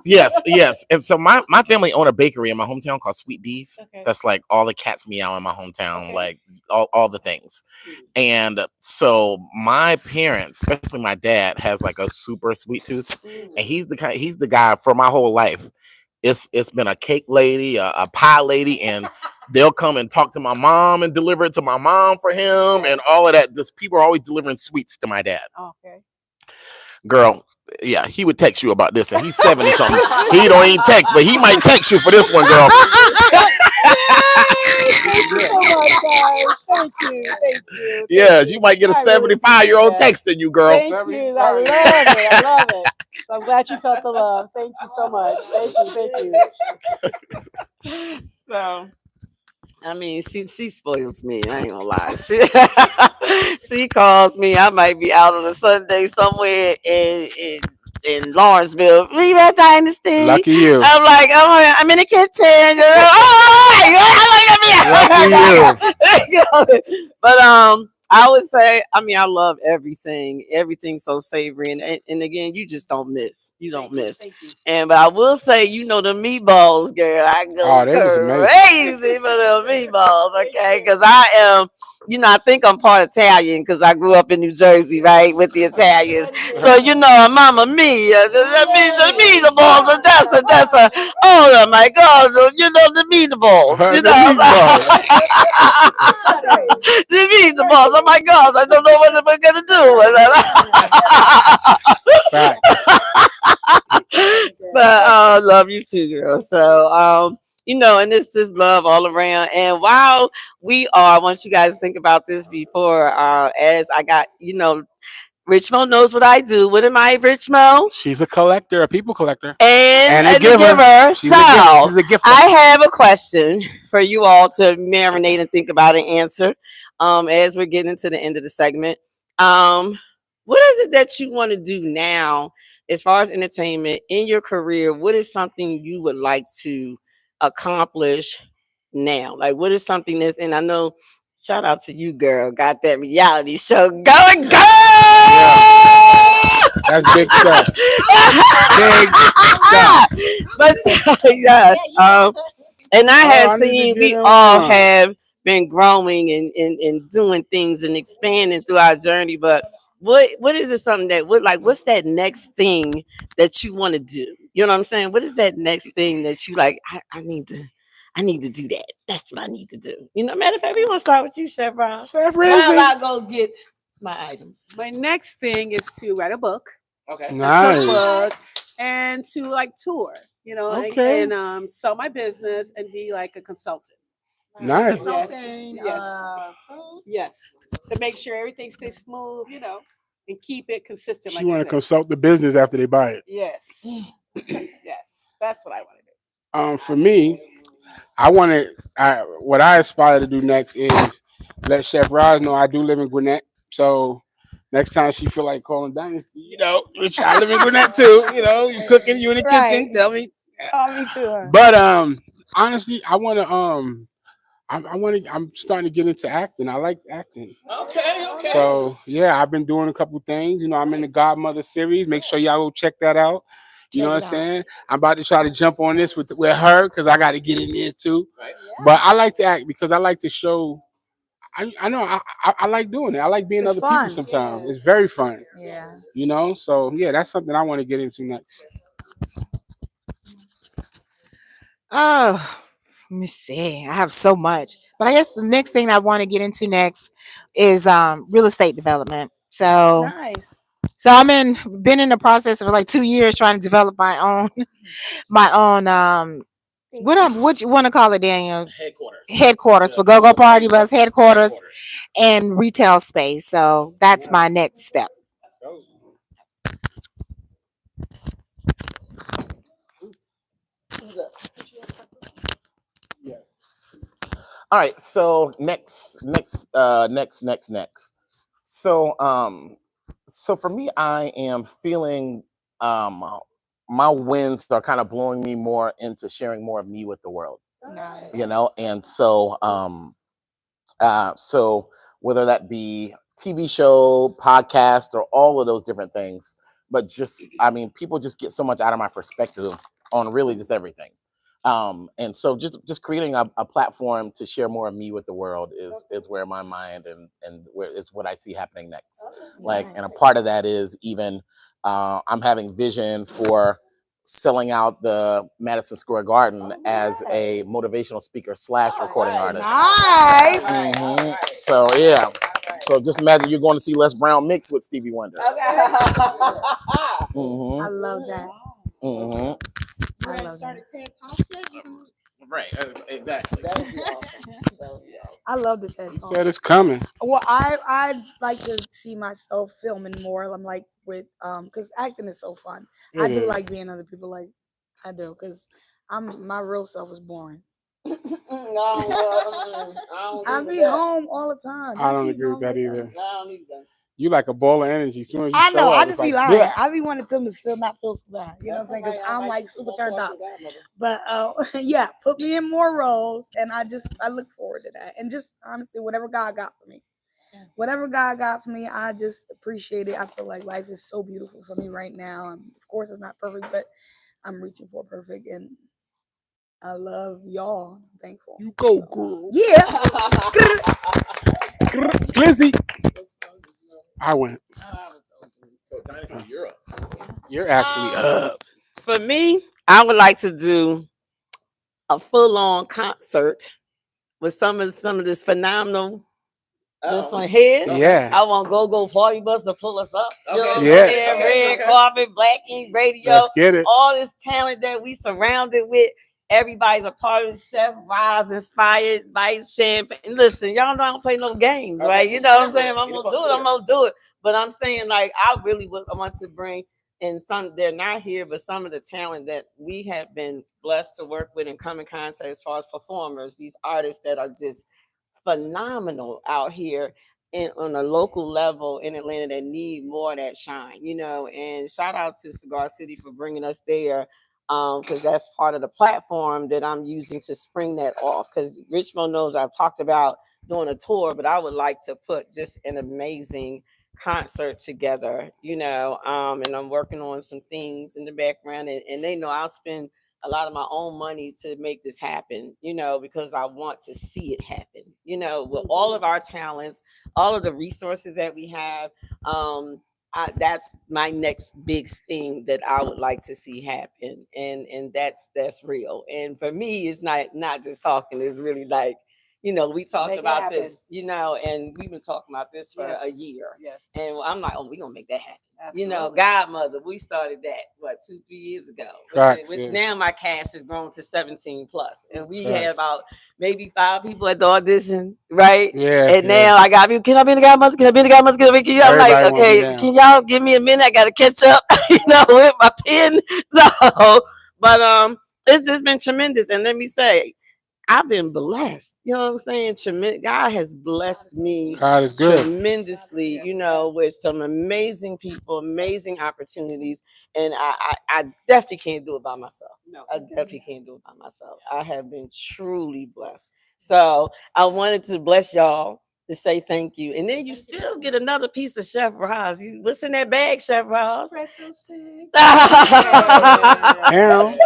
Yes. And so my family own a bakery in my hometown called Sweet D's. Okay. That's like all the cats meow in my hometown, okay. Like all the things. And so my parents, especially my dad, has like a super sweet tooth, and he's the guy for my whole life. It's been a cake lady, a pie lady, and they'll come and talk to my mom and deliver it to my mom for him and all of that. Just people are always delivering sweets to my dad. Okay. Girl, yeah, he would text you about this, and he's 70 something. He don't even text, but he might text you for this one, girl. Thank you so much, guys. Thank you. Yeah, you might get a 75-year-old texting you, girl. Thank you. I love it. So I'm glad you felt the love. Thank you so much. Thank you. So, I mean, she spoils me. I ain't gonna lie. She calls me. I might be out on a Sunday somewhere in Lawrenceville. Leave at Dynasty. Lucky you. I'm like, I'm in the kitchen. Lucky you. But I would say, I mean, I love everything. Everything's so savory, and again, you just don't miss. You don't miss. Thank you. But I will say, the meatballs, girl, I go crazy for the meatballs, okay? Because I am, I think I'm part Italian because I grew up in New Jersey, right, with the Italians. So, Mamma Mia, the meatballs are just oh my God, the meatballs, the meatballs. Oh my God, I don't know what we're gonna do. But I love you too, girl. So and it's just love all around. And while I want you guys to think about this before, as I got, Richmo knows what I do. What am I, Richmo? She's a collector, a people collector. And a giver. She's a gifter. I have a question for you all to marinate and think about and answer. As we're getting to the end of the segment. What is it that you want to do now as far as entertainment in your career? What is something you would like to accomplish now? Like, what is something and I know, shout out to you, girl, got that reality show going, girl. Yeah. That's big stuff. Big stuff. But yes, and I have seen we all have been growing and doing things and expanding through our journey. But what is it something that what's that next thing that you want to do? You know what I'm saying? What is that next thing that you like? I need to do that. That's what I need to do. Matter of fact, we want to start with you, Chef Ross. While I go get my items. My next thing is to write a book. Okay. Nice. cookbook, and to like tour, Okay. and sell my business and be like a consultant. Nice. Consulting, Yes. food. Yes, to make sure everything stays smooth, and keep it consistent, She like you want to said. consult the business after they buy it. Yes, yes, that's what I want to do. For me, what I aspire to do next is let Chef Roz know I do live in Gwinnett. So next time she feel like calling Dynasty, which I live in Gwinnett too. You cooking, you in the Right. kitchen, tell me. Oh, me too. Huh? But honestly, I want to I'm starting to get into acting. I like acting. Okay. So yeah, I've been doing a couple things. I'm in the Godmother series. Make sure y'all go check that out. You know what I'm saying? I'm about to try to jump on this with her because I got to get in there too. Right. But I like to act because I like to show. I know I like doing it. I like being It's other people fun. sometimes. It's very fun. Yeah. So yeah, that's something I want to get into next. Oh, let me see. I have so much, but I guess the next thing I want to get into next is real estate development. Nice. So been in the process for like 2 years trying to develop my own my own what you want to call it, Daniel? Headquarters for Go Go Party Bus headquarters and retail space. So that's my next step. All right. So next. So so for me, I am feeling um my wins are kind of blowing me more into sharing more of me with the world. Nice. And so whether that be TV show, podcast, or all of those different things, but just people just get so much out of my perspective on really just everything. And so just creating a platform to share more of me with the world is where my mind and where is what I see happening next. And a part of that is even I'm having vision for selling out the Madison Square Garden as a motivational speaker / recording artist. Nice. So yeah. So just imagine you're going to see Les Brown mix with Stevie Wonder. I hmm love that. hmm I love that. TED Talks yet? Right. Exactly. I love the TED Talk. Said it's coming. Well, I like to see myself filming more. I'm like with because acting is so fun. I It do is. like being other people. Like I do because my real self is boring. I be home all the time. I don't see agree with films that like either. You like a ball of energy. As soon as you I show know. up, I it's just like, be lying. "Bleh." I be wanting them to feel not feel so bad. You know what I'm saying? Because I'm like super turned up. But yeah, put me in more roles, and I look forward to that. And just honestly, whatever God got for me, whatever God got for me, I just appreciate it. I feel like life is so beautiful for me right now. And of course, it's not perfect, but I'm reaching for perfect, and I love y'all. I'm thankful. You go, So, girl. yeah. Glizzy. I went. So Dynasty, you're up. You're actually up. For me, I would like to do a full-on concert with some of this phenomenal this one here. Yeah. I want Go Party Bus to pull us up. You know what I'm Yeah. saying? Red carpet, Black Ink Radio, Let's get it. all this talent that we surrounded with. Everybody's a part of the Chef Roz inspired Vice Champagne. Listen, y'all know I don't play no games, right? You know what I'm saying? I'm gonna do it. But I'm saying, like, I really want to bring in some, they're not here, but some of the talent that we have been blessed to work with and come in contact as far as performers, these artists that are just phenomenal out here on a local level in Atlanta that need more of that shine, and shout out to Cigar City for bringing us there, because that's part of the platform that I'm using to spring that off, because Richmond knows I've talked about doing a tour, but I would like to put just an amazing concert together, and I'm working on some things in the background, and they know I'll spend a lot of my own money to make this happen, because I want to see it happen, with all of our talents, all of the resources that we have. That's my next big thing that I would like to see happen. And that's real. And for me, it's not just talking, it's really like, we talked Make it about happen. this, and we've been talking about this for a Yes. year. Yes. And I'm like, oh, we're gonna make that happen. Absolutely. Godmother, we started that 2-3 years ago. Facts, yeah. Now my cast has grown to 17 plus, and we Facts. had about maybe 5 people at the audition, right? Yeah. And yeah. now I got people. Can I be the Godmother? Can I be the Godmother? Can I be? I'm like, Everybody wanna be okay, down. can y'all give me a minute? I gotta catch up, with my pen. So, but it's just been tremendous, and let me say, I've been blessed. You know what I'm saying? God has blessed me God is good. tremendously, with some amazing people, amazing opportunities. And I definitely can't do it by myself. No. I definitely can't do it by myself. I have been truly blessed. So I wanted to bless y'all to say thank you. And then you still get another piece of Chef Roz. What's in that bag, Chef Roz? Pretzel sticks. Damn.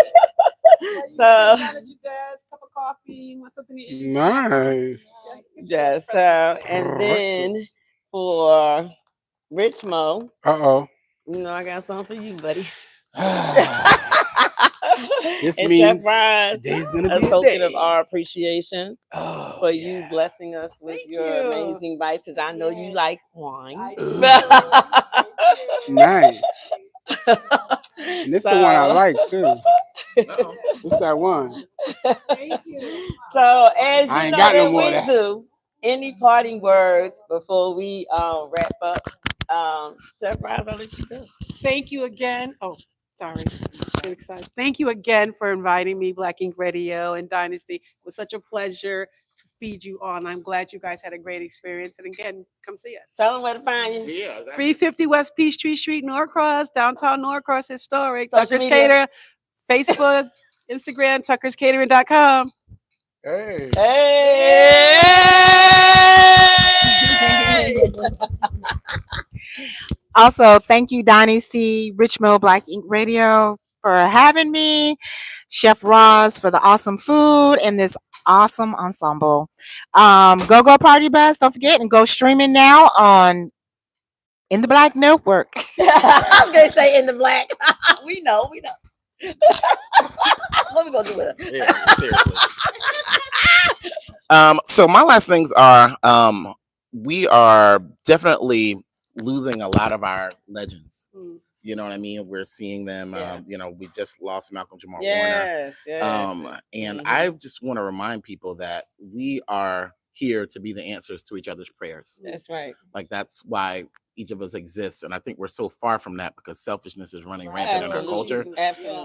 So You guys, cup of coffee, you want something to eat? Nice. yes, and then for Rich Mo, Uh-oh. I got something for you, buddy. This And means Chef Roz, today's gonna a be a token day. of our appreciation Oh, for you blessing us with Thank your you. amazing bites, because I know you like wine. Nice. And this the one I like too. What's that one? Thank you. So as I you ain't know got no that more of we that. do, any parting words before we wrap up? Chef Roz, I'll let you go. Thank you again. Oh, sorry. Get excited. Thank you again for inviting me, Black Ink Radio and Dynasty. It was such a pleasure to feed you on. I'm glad you guys had a great experience. And again, come see us. Tell them where to find you. Yeah. 350 West Peachtree Street, Norcross, downtown Norcross, historic. Social Tucker's media. Cater, Facebook, Instagram, tuckerscatering.com. Hey. Hey! Also, thank you, Dynasty, Richmond Black Ink Radio, for having me. Chef Roz for the awesome food and this awesome ensemble. Go Party Bus. Don't forget and go streaming now on In the Black Network. I was gonna say in the black. we know. What we gonna do with it? Yeah, seriously. So my last things are we are definitely losing a lot of our legends. You know what I mean? We're seeing them. Yeah. We just lost Malcolm Jamal Warner. Yes. And I just want to remind people that we are here to be the answers to each other's prayers. That's right. Like that's why each of us exists, and I think we're so far from that because selfishness is running rampant in our culture. Absolutely.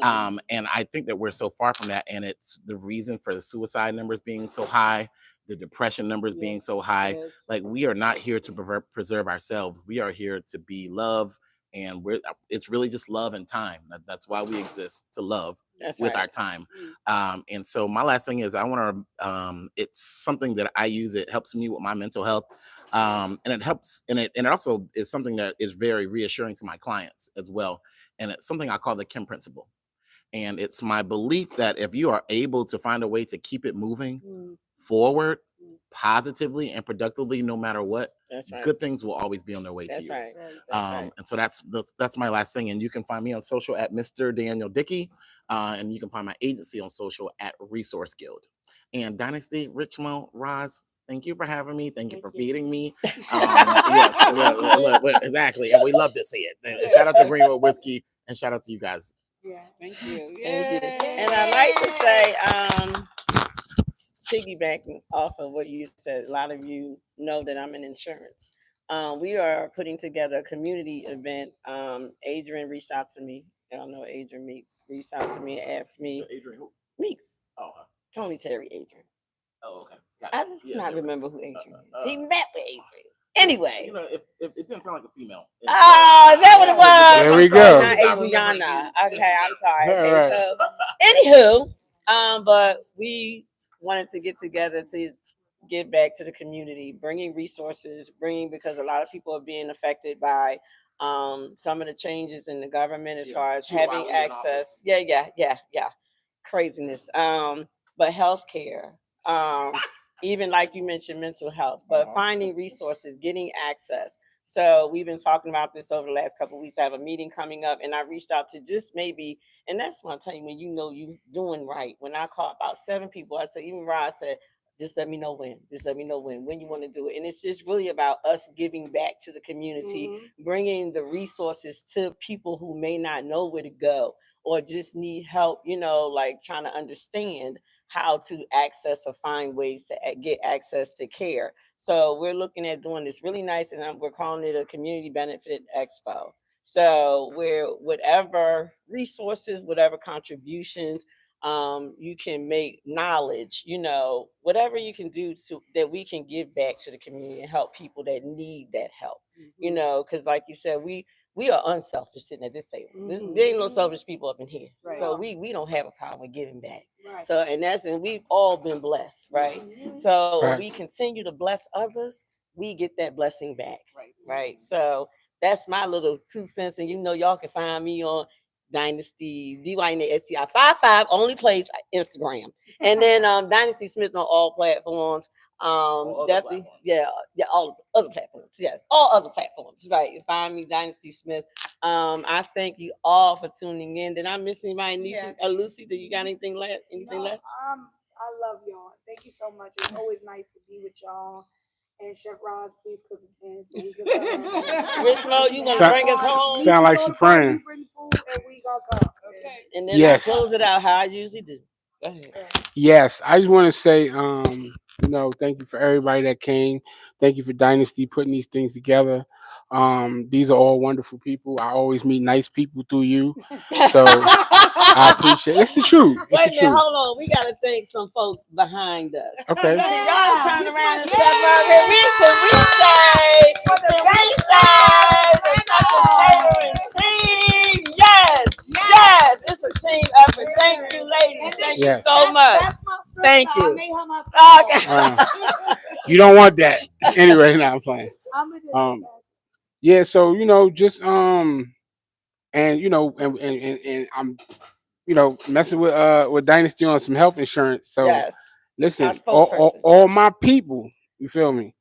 And I think that we're so far from that, and it's the reason for the suicide numbers being so high, the depression numbers being so high. Like we are not here to preserve ourselves. We are here to be love, and it's really just love and time. That's why we exist, to love with our time. And so my last thing is I want to. It's something that I use. It helps me with my mental health. And it helps, and it also is something that is very reassuring to my clients as well. And it's something I call the Kim principle. And it's my belief that if you are able to find a way to keep it moving forward positively and productively, no matter what, good things will always be on their way to you. Right. And so that's my last thing. And you can find me on social at Mr. Daniel Dickey. And you can find my agency on social at Resource Guild. And Dynasty, Richmond, Roz, thank you for having me. Thank you for feeding me. Yes, look, exactly. And we love to see it. And shout out to Greenwood Whiskey and shout out to you guys. Yeah, thank you. Thank you. And I like to say, piggybacking off of what you said, a lot of you know that I'm in insurance. We are putting together a community event. Adrian reached out to me. I don't know Adrian Meeks. Reached out to me, asked me. So Adrian who? Meeks. Oh, Tony Terry Adrian. oh, okay. I just cannot remember who Adrian is. He met with Adrian. Anyway. It didn't sound like a female. Oh, is that what it was? There we I'm sorry, go. not Adriana. Okay, I'm sorry. All Okay, right. so, anywho, but we wanted to get together to give back to the community, bringing resources, because a lot of people are being affected by some of the changes in the government as far as having access. Yeah. Craziness. But healthcare. Even like you mentioned, mental health, but finding resources, getting access. So we've been talking about this over the last couple of weeks. I have a meeting coming up, and I reached out to just maybe, and that's what I'm telling you, when you know you're doing right. When I called about 7 people, I said, even Rod said, Just let me know when. Just let me know when you want to do it. And it's just really about us giving back to the community, bringing the resources to people who may not know where to go or just need help, like trying to understand how to access or find ways to get access to care. So we're looking at doing this really nice, and we're calling it a community benefit expo. So where whatever resources, whatever contributions you can make, knowledge, whatever you can do to that we can give back to the community and help people that need that help. Because like you said, we are unselfish sitting at this table. There ain't no selfish people up in here. Right. So we don't have a problem with giving back. Right. So and we've all been blessed, right? So Right. we continue to bless others, we get that blessing back. Right. Right. So that's my little 2 cents. And y'all can find me on Dynasty, DYNASTI 55, only place Instagram. And then Dynasty Smith on all platforms. Definitely, yeah, all other platforms. Yes, all other platforms. Right. You find me, Dynasty Smith. I thank you all for tuning in. Did I miss anybody? Lucy, do you got anything left? Anything left? I love y'all. Thank you so much. It's always nice to be with y'all. And Chef Roz, please cook again so we can Rich Mo, you gonna bring us home? Sound like she praying. We bring food and we gonna come. Okay. And then Yes. I close it out how I usually do. Go ahead. Yes, I just want to say, thank you for everybody that came. Thank you for Dynasty putting these things together. These are all wonderful people. I always meet nice people through you, so I appreciate it. It's the truth. It's Wait the a minute, truth. hold on. We gotta thank some folks behind us. Okay. So y'all turn around and step up here. We say for the catering team. Yes, it's a team effort. Thank you, ladies. Thank you so much. Thank you. You don't want that anyway. Now I'm playing. Yeah. So just and I'm messing with Dynasty on some health insurance. So Yes. listen, all my people, you feel me?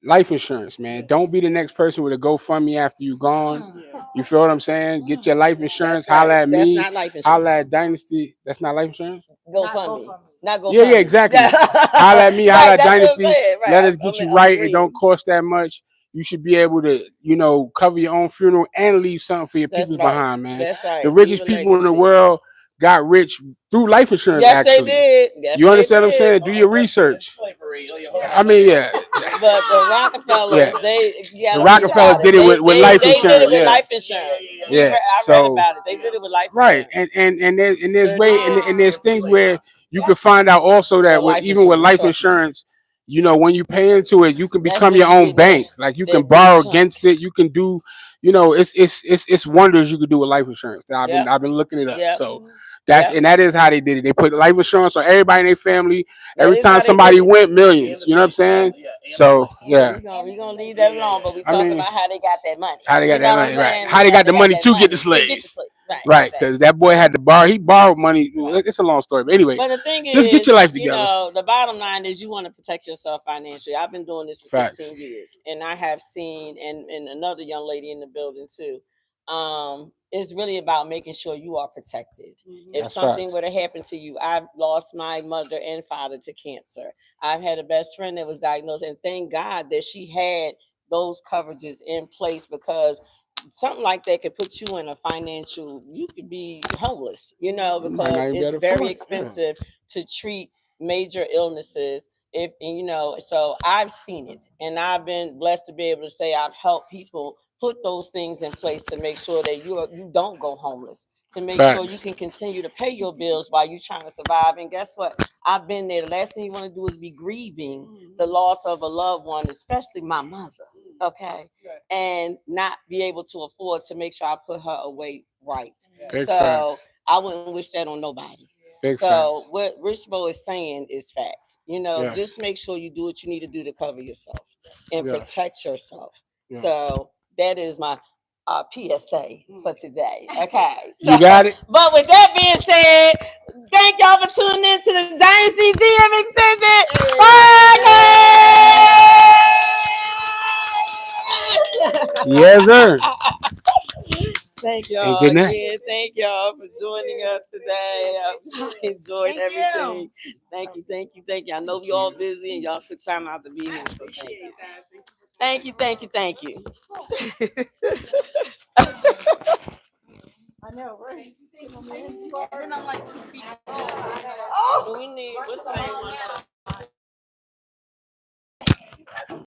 Life insurance, man. Don't be the next person with a GoFundMe after you gone. You feel what I'm saying? Get your life insurance. That's right. Holla at That's me. not life insurance. Holla at Dynasty. That's not life insurance? GoFundMe. Not GoFundMe. Yeah, exactly. Holla at me. Holla at Dynasty. Right. Let us get you right. It don't cost that much. You should be able to, cover your own funeral and leave something for your people behind, man. That's right. The richest people in the world got rich through life insurance. Yes, actually. they did. Yes, you understand they what I'm saying? Do your research. I mean, yeah. But the Rockefellers, the Rockefellers did it with life insurance. They did it with life insurance. Yeah. I read about it. They did it with life insurance. Right. And there's things where you can find out also that even with life insurance, when you pay into it, you can become your own bank. Like you can borrow against it. You can do, it's wonders you can do with life insurance. I've been looking it up. Yep. So that is how they did it. They put life insurance on everybody in their family. Every time how they somebody did it. went, millions. You know what I'm saying? So yeah. We're gonna leave that alone, but we talking about how they got that money. How they got that money, right? How they got the money to get the slaves. Right, because that boy had to borrow. He borrowed money. It's a long story, but anyway. But the thing just get your life together. The bottom line is you want to protect yourself financially. I've been doing this for 16 years, and I have seen, and another young lady in the building too. It's really about making sure you are protected. If something were to happen to you, I've lost my mother and father to cancer. I've had a best friend that was diagnosed, and thank God that she had those coverages in place, because something like that could put you in a financial, you could be homeless, because it's very expensive to treat major illnesses. So I've seen it, and I've been blessed to be able to say I've helped people put those things in place to make sure that you don't go homeless, to make sure you can continue to pay your bills while you're trying to survive. And guess what? I've been there. The last thing you want to do is be grieving the loss of a loved one, especially my mother. Okay. And not be able to afford to make sure I put her away right. So I wouldn't wish that on nobody. What Rich Bo is saying is facts. Just make sure you do what you need to do to cover yourself and protect yourself. So that is my PSA for today. Okay. You got it. But with that being said, thank y'all for tuning in to the Dynasty DM Extended Podcast. Yes, sir. Thank And y'all good night. again. Thank y'all for joining us today. I enjoyed everything. Thank you, thank you, thank you. I know you all busy and y'all took time out to be here. So thank you. Thank you, thank you, thank you. I know, right? And then I'm like 2 feet tall. Oh, we need what's the name?